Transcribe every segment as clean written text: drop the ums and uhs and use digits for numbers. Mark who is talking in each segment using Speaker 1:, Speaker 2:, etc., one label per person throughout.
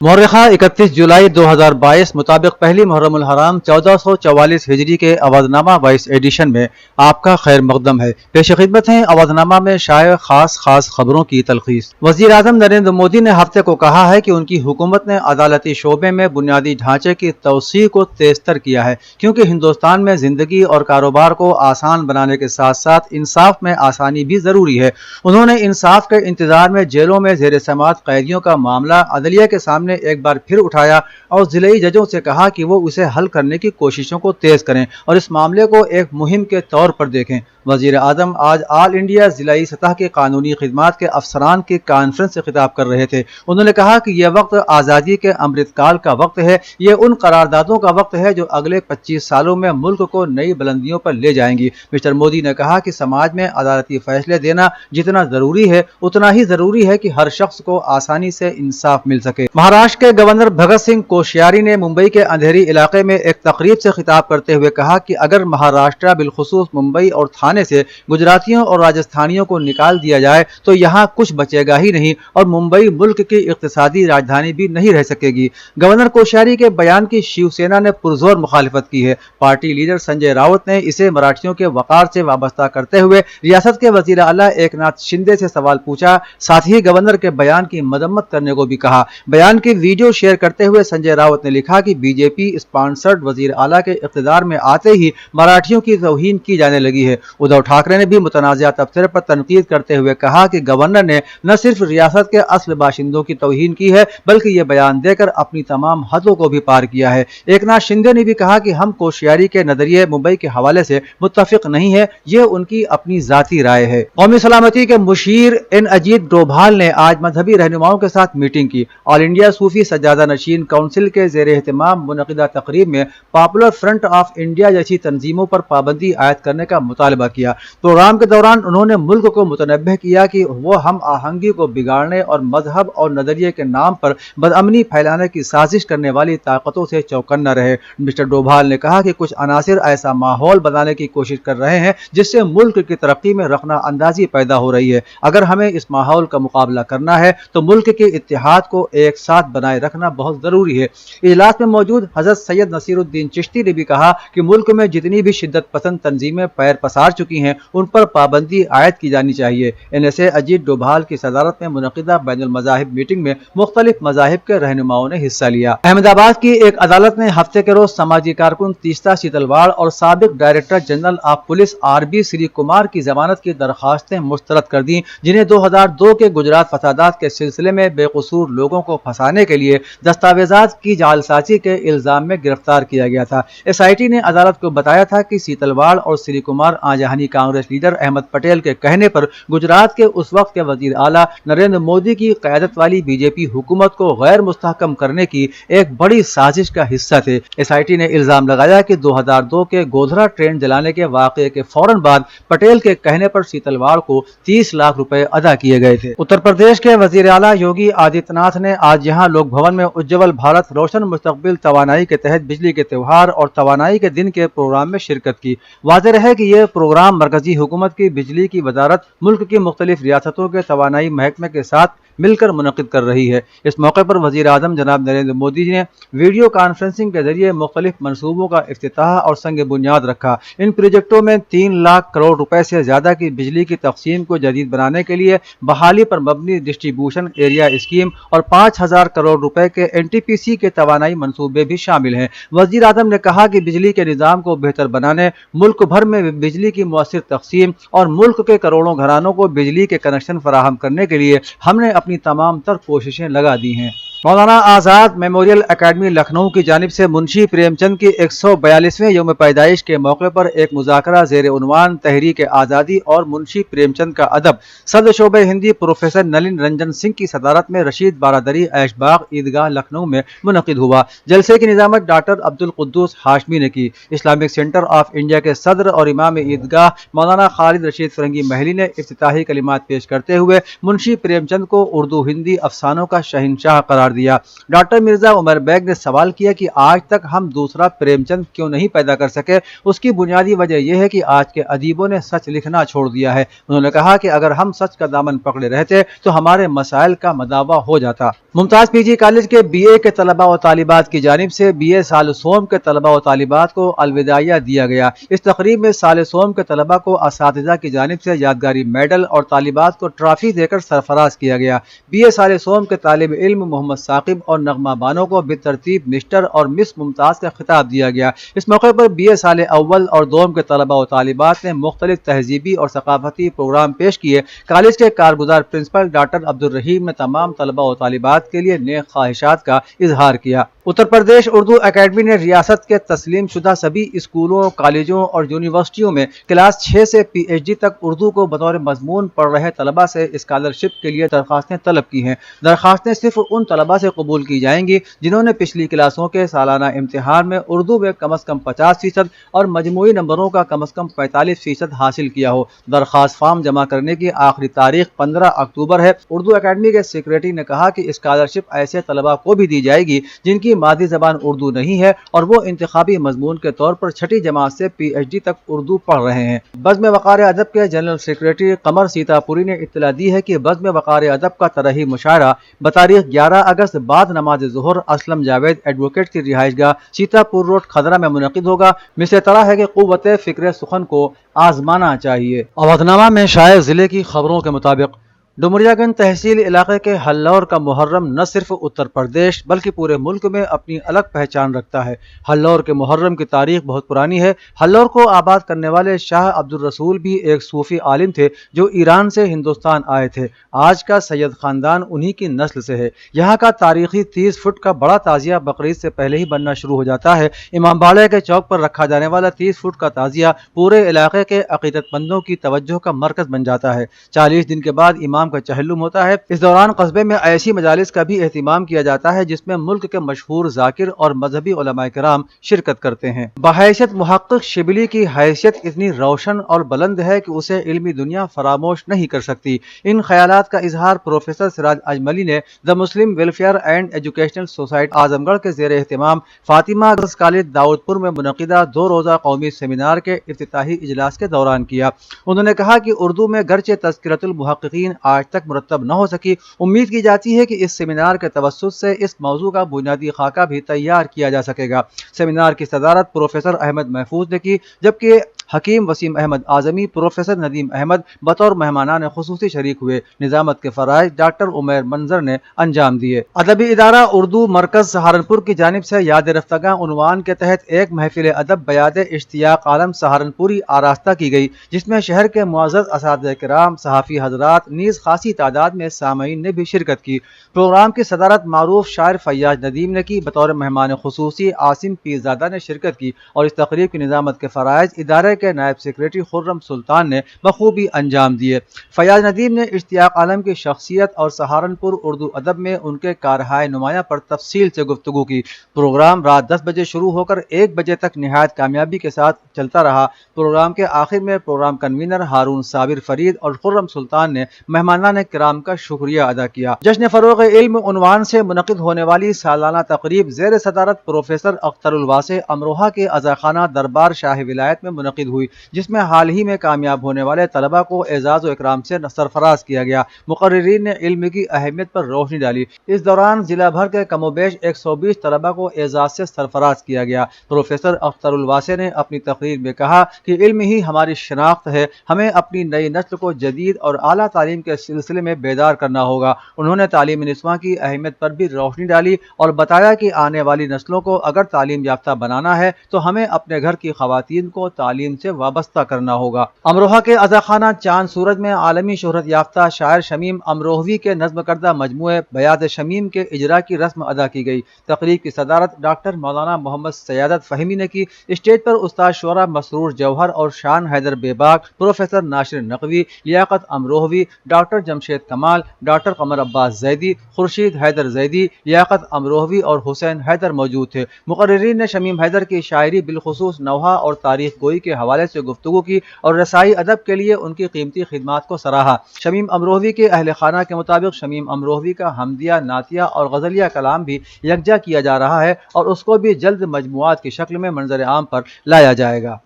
Speaker 1: मौर्रखा 31 जुलाई 2022 मुताबिक पहली मुहर्रम हराम 1444 हिजरी के अवधनामा 22 एडिशन में आपका खैर मकदम है। पेश खिदमत है अवधनामा में शाये खास खबरों की तलखीस। वज़ीर आज़म नरेंद्र मोदी ने हफ्ते को कहा है कि उनकी हुकूमत ने अदालती शोबे में बुनियादी ढांचे की तवसी को तेज़तर किया है, क्योंकि हिंदुस्तान में जिंदगी और कारोबार को आसान बनाने के साथ साथ इंसाफ में आसानी भी ज़रूरी है। उन्होंने इंसाफ के इंतजार में जेलों में ज़ेर समाअत कैदियों का मामला अदलिया के सामने एक बार फिर उठाया और जिले जजों से कहा कि वो उसे हल करने की कोशिशों को तेज करें और इस मामले को एक मुहिम के तौर पर देखें। वज़ीर आज़म आज ऑल इंडिया जिलाई सतह के कानूनी खिदमात के अफसरान की कॉन्फ्रेंस से खिताब कर रहे थे। उन्होंने कहा कि यह वक्त आज़ादी के अमृतकाल का वक्त है, ये उन करारदादों का वक्त है जो अगले 25 सालों में मुल्क को नई बुलंदियों पर ले जाएंगी। मिस्टर मोदी ने कहा कि समाज में अदालती फैसले देना जितना जरूरी है उतना ही जरूरी है कि हर शख्स को आसानी से इंसाफ मिल सके। महाराष्ट्र के गवर्नर भगत सिंह कोश्यारी ने मुंबई के अंधेरी इलाके में एक तकरीब से खिताब करते हुए कहा कि अगर महाराष्ट्र बिलखुसूस मुंबई और थाने से गुजरातियों और राजस्थानियों को निकाल दिया जाए तो यहाँ कुछ बचेगा ही नहीं और मुंबई मुल्क की इक्तिसादी राजधानी भी नहीं रह सकेगी। गवर्नर कोश्यारी के बयान की शिवसेना ने पुरजोर मुखालिफत की है। पार्टी लीडर संजय राउत ने इसे मराठियों के वकार से वाबस्ता करते हुए रियासत के वजीर आला एकनाथ शिंदे से सवाल पूछा, साथ ही गवर्नर के बयान की मदम्मत करने को भी कहा। बयान की वीडियो शेयर करते हुए संजय राउत ने लिखा कि बीजेपी स्पॉन्सर्ड वजीर आला के इख्तिदार में आते ही मराठियों की तौहीन की जाने लगी है। उद्धव ठाकरे ने भी मुतनाज़ा तबसरे पर तनकीद करते हुए कहा कि गवर्नर ने न सिर्फ रियासत के असल बाशिंदों की तौहीन की है बल्कि ये बयान देकर अपनी तमाम हदों को भी पार किया है। एकनाथ शिंदे ने भी कहा कि हम कोश्यारी के नजरिए मुंबई के हवाले से मुत्तफिक नहीं है, ये उनकी अपनी जाती राय है। कौमी सलामती के मुशीर एन अजीत डोभाल ने आज मजहबी रहनुमाओं के साथ मीटिंग की। ऑल इंडिया सूफी सज्जादा नशीन काउंसिल के ज़ेर एहतमाम मुनक़िदा तकरीब में पॉपुलर फ्रंट ऑफ इंडिया जैसी तंजीमों पर पाबंदी आयद करने का मुतालबा किया। प्रोग्राम के दौरान उन्होंने मुल्क को मुतनब्बह किया कि वो हम आहंगी को बिगाड़ने और मजहब और नजरिए के नाम पर बदअमनी फैलाने की साजिश करने वाली ताकतों से चौकन्ना रहे। मिस्टर डोभाल ने कहा कि कुछ अनासिर ऐसा माहौल बनाने की कोशिश कर रहे हैं जिससे मुल्क की तरक्की में रखना अंदाजी पैदा हो रही है। अगर हमें इस माहौल का मुकाबला करना है तो मुल्क के इत्तेहाद को एक साथ बनाए रखना बहुत जरूरी है। इजलास में मौजूद हजरत सैयद नसीरुद्दीन चिश्ती ने भी कहा कि मुल्क में जितनी भी शिद्दत पसंद तंजीमें पैर पसार चुकी हैं उन पर पाबंदी आयद की जानी चाहिए। एनएसए अजीत डोभाल की सदारत में मुनक़िदा बैनुल मज़ाहिब मीटिंग में मुख्तलिफ मज़ाहिब के रहनुमाओं ने हिस्सा लिया। अहमदाबाद की एक अदालत ने हफ्ते के रोज समाजी कारकुन तीस्ता शीतलवाड़ और साबिक director general of police RB Sreekumar की जमानत की दरखास्तें मुस्तरद कर दी, जिन्हें 2002 के गुजरात फसादात के सिलसिले में बेकसूर लोगों को फंसाने के लिए दस्तावेजात की जालसाजी के इल्जाम में गिरफ्तार किया गया था। एसआईटी ने अदालत को बताया था कि शीतलवाड़ और श्री कुमार आजहानी कांग्रेस लीडर अहमद पटेल के कहने पर गुजरात के उस वक्त के वजीर आला नरेंद्र मोदी की क़यादत वाली बीजेपी हुकूमत को गैर मुस्तहकम करने की एक बड़ी साजिश का हिस्सा थे। एसआईटी ने इल्जाम लगाया कि 2002 के गोधरा ट्रेन जलाने के वाक़े के फौरन बाद पटेल के कहने पर शीतलवाड़ को 30 लाख रुपए अदा किए गए थे। उत्तर प्रदेश के वजीर आला योगी आदित्यनाथ ने आज यहाँ लोक भवन में उज्ज्वल भारत रोशन मुस्तकबिल तवानाई के तहत बिजली के त्योहार और तवानाई के दिन के प्रोग्राम में शिरकत की। वाज़ेह है कि यह प्रोग्राम मरकजी हुकूमत की बिजली की वजारत मुल्क की मुख्तलिफ रियासतों के तवानाई महकमे के साथ मिलकर मुनक़िद कर रही है। इस मौके पर वज़ीर आज़म जनाब नरेंद्र मोदी ने वीडियो कॉन्फ्रेंसिंग के जरिए मुख्तलिफ मनसूबों का इफ्तिताह और संग बुनियाद रखा। इन प्रोजेक्टों में 3 लाख करोड़ रुपए से ज्यादा की बिजली की तक़सीम को जदीद बनाने के लिए बहाली पर मबनी डिस्ट्रीब्यूशन एरिया स्कीम और 5000 करोड़ रुपए के NTPC के तवानाई मनसूबे भी शामिल हैं। वज़ीर आज़म ने कहा कि बिजली के निज़ाम को बेहतर बनाने, मुल्क भर में बिजली की मुअस्सिर तक़सीम और मुल्क के करोड़ों घरानों को बिजली के कनेक्शन फराहम करने के लिए हमने अपनी तमाम तर कोशिशें लगा दी हैं। मौलाना आज़ाद मेमोरियल अकेडमी लखनऊ की जानिब से मुंशी प्रेमचंद की 142वें यौम पैदाइश के मौके पर एक मुज़ाकरा ज़ेर उन्वान तहरीक आज़ादी और मुंशी प्रेमचंद का अदब सदर शोबे हिंदी प्रोफेसर नलिन रंजन सिंह की सदारत में रशीद बारादरी ऐशबाग ईदगाह लखनऊ में मुनक़िद हुआ। जलसे की निज़ामत डॉक्टर अब्दुल कुद्दूस हाशमी ने की। इस्लामिक सेंटर ऑफ इंडिया के सदर और इमाम ईदगाह मौलाना खालिद रशीद फरंगी महली ने इफ्तिताही कलिमात पेश करते हुए मुंशी प्रेमचंद को उर्दू हिंदी अफसानों का शहंशाह करार दिया। डॉक्टर मिर्जा उमर बैग ने सवाल किया कि आज तक हम दूसरा प्रेमचंद क्यों नहीं पैदा कर सके। उसकी बुनियादी वजह यह है कि आज के अदीबों ने सच लिखना छोड़ दिया है। उन्होंने कहा कि अगर हम सच का दामन पकड़े रहते तो हमारे मसाइल का मदावा हो जाता। ممتاز پی جی کالج کے بی اے کے طلباء و طالبات کی جانب سے بی اے سال سوم کے طلباء و طالبات کو الوداعیہ دیا گیا۔ اس تقریب میں سال سوم کے طلباء کو اساتذہ کی جانب سے یادگاری میڈل اور طالبات کو ٹرافی دے کر سرفراز کیا گیا۔ بی اے سال سوم کے طالب علم محمد ثاقب اور نغمہ بانو کو بالترتیب مسٹر اور مس ممتاز کا خطاب دیا گیا۔ اس موقع پر بی اے سال اول اور دوم کے طلباء و طالبات نے مختلف تہذیبی اور ثقافتی پروگرام پیش کیے۔ کالج کے کارگزار پرنسپل ڈاکٹر عبدالرحیم نے تمام طلباء و طالبات کے لیے نیک خواہشات کا اظہار کیا۔ اتر پردیش اردو اکیڈمی نے ریاست کے تسلیم شدہ سبھی اسکولوں، کالجوں اور یونیورسٹیوں میں کلاس 6 سے پی ایچ ڈی تک اردو کو بطور مضمون پڑھ رہے طلباء سے اسکالرشپ کے لیے درخواستیں طلب کی ہیں۔ درخواستیں صرف ان طلباء سے قبول کی جائیں گی جنہوں نے پچھلی کلاسوں کے سالانہ امتحان میں اردو میں کم از کم 50% اور مجموعی نمبروں کا کم از کم 45% حاصل کیا ہو۔ درخواست فارم جمع کرنے کی آخری تاریخ 15 اکتوبر ہے۔ اردو اکیڈمی کے سیکریٹری نے کہا کہ اسکالرشپ ایسے طلباء کو بھی دی جائے گی جن کی مادری زبان اردو نہیں ہے اور وہ انتخابی مضمون کے طور پر چھٹی جماعت سے پی ایچ ڈی تک اردو پڑھ رہے ہیں۔ بزم وقار ادب کے جنرل سیکریٹری قمر سیتا پوری نے اطلاع دی ہے کہ بزم وقار ادب کا طرحی مشاعرہ بتاریخ 11 اگست بعد نماز ظہر اسلم جاوید ایڈوکیٹ کی رہائش گاہ سیتا پور روڈ کھدرا میں منعقد ہوگا۔ مثل طرح ہے کہ قوت فکر سخن کو آزمانا چاہیے۔ اودھنامہ میں شائع ضلع کی خبروں کے مطابق ڈومریا گنج تحصیل علاقے کے ہلور کا محرم نہ صرف اتر پردیش بلکہ پورے ملک میں اپنی الگ پہچان رکھتا ہے۔ ہلور کے محرم کی تاریخ بہت پرانی ہے۔ ہلور کو آباد کرنے والے شاہ عبد الرسول بھی ایک صوفی عالم تھے جو ایران سے ہندوستان آئے تھے۔ آج کا سید خاندان انہی کی نسل سے ہے۔ یہاں کا تاریخی 30 فٹ کا بڑا تعزیہ بقرعید سے پہلے ہی بننا شروع ہو جاتا ہے۔ امام باڑے کے چوک پر رکھا جانے والا 30 فٹ کا تعزیہ پورے علاقے کے عقیدت مندوں کی توجہ کا مرکز بن جاتا ہے۔ 40 دن کے بعد امام کا چہلم ہوتا ہے۔ اس دوران قصبے میں ایسی مجالس کا بھی اہتمام کیا جاتا ہے جس میں ملک کے مشہور ذاکر اور مذہبی علماء کرام شرکت کرتے ہیں۔ بحیثیت محقق شبلی کی حیثیت اتنی روشن اور بلند ہے کہ اسے علمی دنیا فراموش نہیں کر سکتی۔ ان خیالات کا اظہار پروفیسر سراج اجملی نے دی مسلم ویلفیئر اینڈ ایجوکیشنل سوسائٹی اعظم گڑھ کے زیر اہتمام فاطمہ گرلز کالج داؤد پور میں منعقدہ 2 روزہ قومی سیمینار کے افتتاحی اجلاس کے دوران کیا۔ انہوں نے کہا کہ اردو میں گرچہ تذکرۃ المحققین آج تک مرتب نہ ہو سکی، امید کی جاتی ہے کہ اس سیمینار کے توسط سے اس موضوع کا بنیادی خاکہ بھی تیار کیا جا سکے گا۔ سیمینار کی صدارت پروفیسر احمد محفوظ نے کی، جبکہ حکیم وسیم احمد اعظمی، پروفیسر ندیم احمد بطور مہمانان خصوصی شریک ہوئے۔ نظامت کے فرائض ڈاکٹر عمیر منظر نے انجام دیے۔ ادبی ادارہ اردو مرکز سہارنپور کی جانب سے یاد رفتگاں عنوان کے تحت ایک محفل ادب بیاد اشتیاق عالم سہارنپوری آراستہ کی گئی، جس میں شہر کے معزز اساتذہ کرام، صحافی حضرات نیز خاصی تعداد میں سامعین نے بھی شرکت کی۔ پروگرام کی صدارت معروف شاعر فیاض ندیم نے کی۔ بطور مہمان خصوصی عاصم پیرزادہ نے شرکت کی اور اس تقریب کی نظامت کے فرائض ادارے کے نائب سیکریٹری خرم سلطان نے بخوبی انجام دیے۔ فیاض ندیم نے اشتیاق عالم کی شخصیت اور سہارنپور اردو ادب میں ان کے کارہائے نمایاں پر تفصیل سے گفتگو کی۔ پروگرام رات 10 بجے شروع ہو کر 1 بجے تک نہایت کامیابی کے ساتھ چلتا رہا۔ پروگرام کے آخر میں پروگرام کنوینر ہارون صابر فرید اور خرم سلطان نے مہمانان کرام کا شکریہ ادا کیا۔ جشن فروغ علم عنوان سے منعقد ہونے والی سالانہ تقریب زیر صدارت پروفیسر اختر الواسع امروہہ کے عزاخانہ دربار شاہ ولایت میں منعقد ہوئی، جس میں حال ہی میں کامیاب ہونے والے طلباء کو اعزاز و اکرام سے سرفراز کیا گیا۔ مقررین نے علم کی اہمیت پر روشنی ڈالی۔ اس دوران ضلع بھر کے کم و بیش 120 طلباء کو اعزاز سے سرفراز کیا گیا۔ پروفیسر اختر الواسع نے اپنی تقریر میں کہا کہ علم ہی ہماری شناخت ہے، ہمیں اپنی نئی نسل کو جدید اور اعلیٰ تعلیم کے سلسلے میں بیدار کرنا ہوگا۔ انہوں نے تعلیم نسواں کی اہمیت پر بھی روشنی ڈالی اور بتایا کہ آنے والی نسلوں کو اگر تعلیم یافتہ بنانا ہے تو ہمیں اپنے گھر کی خواتین کو تعلیم سے وابستہ کرنا ہوگا۔ امروہہ کے عزاخانہ چاند سورج میں عالمی شہرت یافتہ شاعر شمیم امروہوی کے نظم کردہ مجموعے بیاد شمیم کے اجرا کی رسم ادا کی گئی۔ تقریب کی صدارت ڈاکٹر مولانا محمد سیادت فہمی نے کی۔ اسٹیج پر استاد شعرا مسرور جوہر اور شان حیدر بے باک، پروفیسر ناصر نقوی، لیاقت امروہوی، ڈاکٹر جمشید کمال، ڈاکٹر قمر عباس زیدی، خورشید حیدر زیدی، لیاقت امروہوی اور حسین حیدر موجود تھے۔ مقررین نے شمیم حیدر کی شاعری بالخصوص نوحہ اور تاریخ گوئی کے حوالے سے گفتگو کی اور رسائی ادب کے لیے ان کی قیمتی خدمات کو سراہا۔ شمیم امروہوی کے اہل خانہ کے مطابق شمیم امروہوی کا حمدیہ، نعتیہ اور غزلیہ کلام بھی یکجا کیا جا رہا ہے اور اس کو بھی جلد مجموعات کی شکل میں منظر عام پر لایا جائے گا۔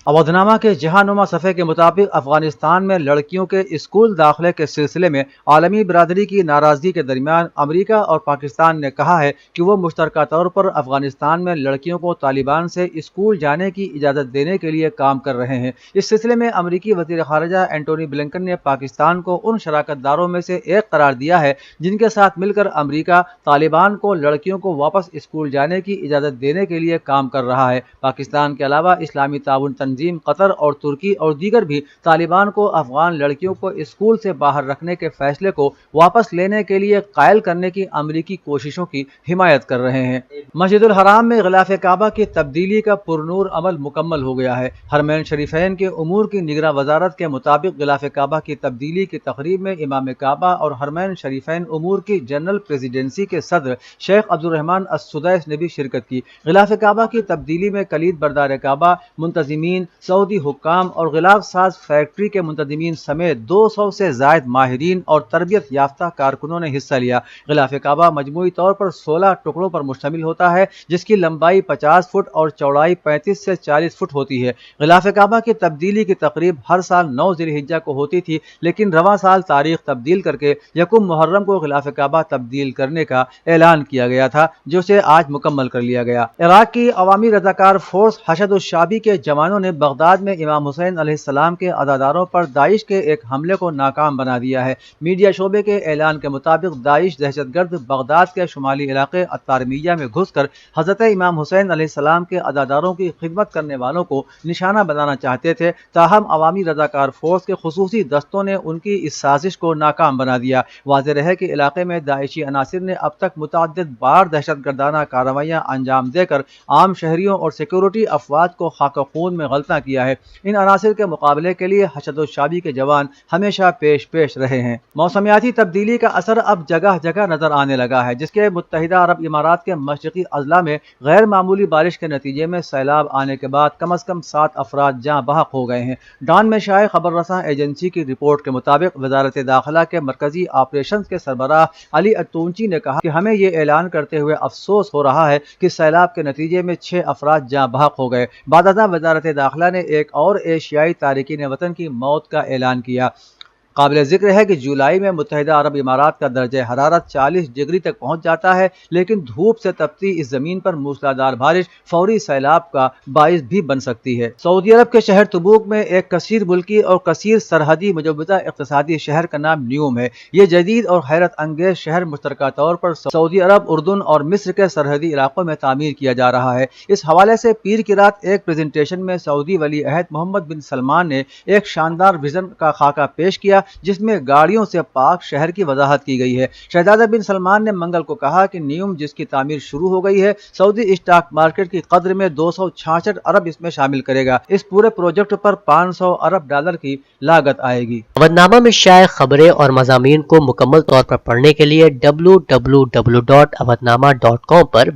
Speaker 1: अवधनामा के जहांनुमा सफ़े के मुताबिक अफगानिस्तान में लड़कियों के स्कूल दाखिले के सिलसिले में आलमी बिरादरी की नाराजगी के दरमियान अमेरिका और पाकिस्तान ने कहा है कि वो मुश्तरका तौर पर अफगानिस्तान में लड़कियों को तालिबान से स्कूल जाने की इजाज़त देने के लिए काम कर रहे हैं। इस सिलसिले में अमेरिकी वज़ीर ख़ारिजा एंटोनी ब्लिंकन ने पाकिस्तान को उन शराकतदारों में से एक करार दिया है जिनके साथ मिलकर अमेरिका तालिबान को लड़कियों को वापस स्कूल जाने की इजाज़त देने के लिए काम कर रहा है। पाकिस्तान के अलावा इस्लामी ताउन तंजीम, कतर और तुर्की और दीगर भी तालिबान को अफगान लड़कियों को स्कूल से बाहर रखने के फैसले को वापस लेने के लिए कायल करने की अमेरिकी कोशिशों की हिमायत कर रहे हैं। मस्जिदुल हराम में गिलाफ काबा की तब्दीली का पुरनूर अमल मुकम्मल हो गया है। हरमैन शरीफैन के उमूर की निगरां वजारत के मुताबिक गिलाफ काबा की तब्दीली की तकरीब में इमाम काबा और हरमैन शरीफैन उमूर की जनरल प्रेसिडेंसी के सदर शेख अब्दुर्रहमान अस-सुदैस ने भी शिरकत की। गिलाफ काबा की तब्दीली में कलीद बरदार काबा, मुंतजिमीन, सऊदी हुक्काम और गिलाफ साज फैक्ट्री के मुंतजिमीन समेत 200 से जायद माहिरीन और तरबियत याफ्ता कारकुनों ने हिस्सा लिया। गिलाफ काबा मजमूई तौर पर 16 टुकड़ों पर मुश्तमिल होता है, जिसकी लंबाई 50 फुट और चौड़ाई 35 से 40 फुट होती है। गिलाफ काबा की तब्दीली की तकरीब हर साल 9 ज़िलहिज्जा को होती थी, लेकिन रवां साल तारीख तब्दील करके यकुम मुहर्रम को गिलाफ काबा तब्दील करने का ऐलान किया गया था, जो से आज मुकम्मल कर लिया गया। इराक की अवामी रज़ाकार फोर्स हशद-उश-शाबी के जवानों ने बगदाद में इमाम हुसैन अलैहिस्सलाम के अज़ादारों पर दाइश के एक हमले को नाकाम बना दिया है। मीडिया शोबे के ऐलान के मुताबिक दाइश दहशतगर्द बगदाद के शुमाली इलाके अत्तारमिया में घुसकर हज़रत इमाम हुसैन अलैहिस्सलाम के अज़ादारों की खिदमत करने वालों को निशाना बनाना चाहते थे, ताहम अवामी रज़ाकार फोर्स के खुसूसी दस्तों ने उनकी इस साजिश को नाकाम बना दिया। वाज़ेह है कि इलाके में दाइशी अनासिर ने अब तक मुतअद्दिद बार दहशतगर्दाना कार्रवाइयाँ अंजाम देकर आम शहरियों और सिक्योरिटी अफवाज को खाक खून में गलता किया है। इन अनासिर के मुकाबले के लिए हशद-उश-शाबी के जवान हमेशा पेश रहे हैं। मौसमियाती तब्दीली का असर अब जगह जगह नजर आने लगा है, जिसके मुत्तहिदा अरब इमारात के मशरिकी अजला में गैर मामूली बारिश के नतीजे में सैलाब आने के बाद कम अज कम 7 अफराद जाँ बहक हो गए हैं। डॉन में शाये खबर रसां एजेंसी की रिपोर्ट के मुताबिक वजारत दाखिला के मरकजी ऑपरेशन के सरबराह अली अत्तूंची ने कहा कि हमें ये ऐलान करते हुए अफसोस हो रहा है कि सैलाब के नतीजे में 6 अफराद जाँ बहक हो गए। बादअज़ां वजारत दाखिला ने एक और एशियाई तारिकीन वतन की मौत का ऐलान किया। काबिल ज़िक्र है कि जुलाई में मुत्तहिदा अरब इमारात का दर्जा हरारत 40 डिग्री तक पहुंच जाता है, लेकिन धूप से तपती इस जमीन पर मूसलाधार बारिश फौरी सैलाब का बाइस भी बन सकती है। सऊदी अरब के शहर तबूक में एक कसीर मुल्की और कसीर सरहदी मुजव्वज़ा इक़्तिसादी शहर का नाम न्यूम है। ये जदीद और हैरत अंगेज शहर मुश्तरका तौर पर सऊदी अरब, उर्दून और मिस्र के सरहदी इलाकों में तामीर किया जा रहा है। इस हवाले से पीर की रात एक प्रेजेंटेशन में सऊदी वली अहद मोहम्मद बिन सलमान ने एक शानदार विजन का खाका पेश किया, जिसमें गाड़ियों से पाक शहर की वजाहत की गई है। शहजादा बिन सलमान ने मंगल को कहा कि न्यूम, जिसकी तामीर शुरू हो गई है, सऊदी स्टॉक मार्केट की कद्र में 266 अरब इसमें शामिल करेगा। इस पूरे प्रोजेक्ट पर 500 अरब डॉलर की लागत आएगी।
Speaker 2: अवधनामा में शाये खबरें और मज़ामीन को मुकम्मल तौर पर पढ़ने के लिए www.awadnama.com पर